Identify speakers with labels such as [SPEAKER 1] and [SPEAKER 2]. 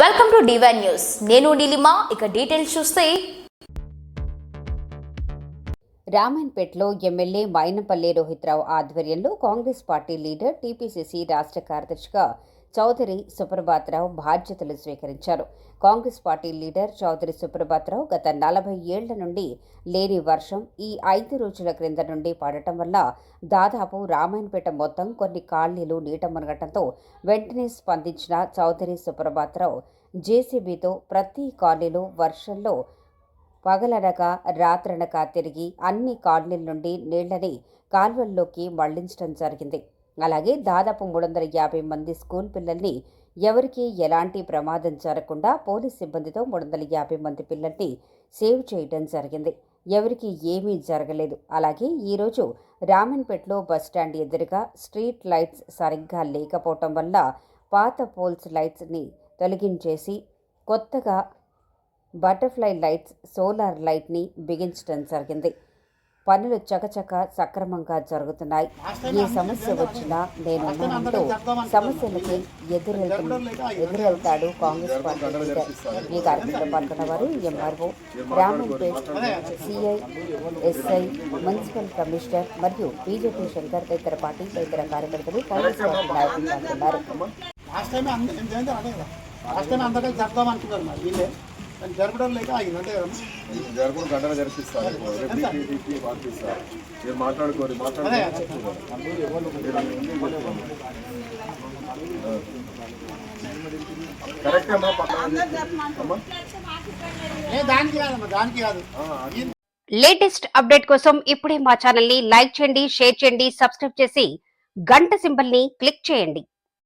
[SPEAKER 1] Welcome to divine news. నేను నీలిమా. ఇక details చూస్తే
[SPEAKER 2] రామన్పేటలో ఎమ్మెల్యే మైనంపల్లి రోహిత్రావు ఆధ్వర్యంలో కాంగ్రెస్ పార్టీ లీడర్ టీపీసీసీ రాష్ట్ర కార్యదర్శిగా చౌదరి సుప్రభాతరావు బాధ్యతలు స్వీకరించారు. కాంగ్రెస్ పార్టీ లీడర్ చౌదరి సుప్రభాతరావు గత 40 ఏళ్ల నుండి లేని వర్షం ఈ 5 రోజుల క్రింద నుండి పడటం వల్ల దాదాపు రామాయణపేట మొత్తం కొన్ని కాలనీలు నీట మునగటంతో వెంటనే స్పందించిన చౌదరి సుప్రభాతరావు జేసీబీతో ప్రతి కాలనీలో వర్షంలో పగలనక రాత్రనక తిరిగి అన్ని కాలనీల నుండి నీళ్లని కాల్వల్లోకి మళ్లించడం జరిగింది. అలాగే దాదాపు 350 మంది స్కూల్ పిల్లల్ని ఎవరికీ ఎలాంటి ప్రమాదం జరగకుండా పోలీస్ సిబ్బందితో 350 మంది పిల్లల్ని సేవ్ చేయడం జరిగింది. ఎవరికి ఏమీ జరగలేదు. అలాగే ఈరోజు రామన్పేటలో బస్టాండ్ ఎదురుగా స్ట్రీట్ లైట్స్ సరిగ్గా లేకపోవటం వల్ల పాత పోల్స్ లైట్స్ని తొలగించేసి కొత్తగా బటర్ఫ్లై లైట్స్, సోలార్ లైట్ని బిగించడం జరిగింది. పనులు చకచక సక్రమంగా జరుగుతున్నాయి. ఏ సమస్య వచ్చినా నేనున్నానంటూ సమస్యలకి ఎదురెళ్తాడు కాంగ్రెస్ పార్టీ లీడర్. ఈ కార్యక్రమంలో పాల్గొన్న వారు MRO, Ramanpet CI, SI, municipal commissioner మరియు బీజేపీ శంకర్ తదితర పార్టీ తదితర కార్యకర్తలు కాంగ్రెస్ పార్టీ నాయకులు పాల్గొన్నారు.
[SPEAKER 3] జరపడం లేక ఆగింది అంతే కదా. జరపడం గంటలు జరిపిస్తారు, మీరు మాట్లాడుకోరు దానికి కాదు.
[SPEAKER 2] లేటెస్ట్ అప్డేట్ కోసం ఇప్పుడే మా ఛానల్ ని లైక్ చేయండి, షేర్ చేయండి, సబ్స్క్రైబ్ చేసి గంట సింబల్ ని క్లిక్ చేయండి.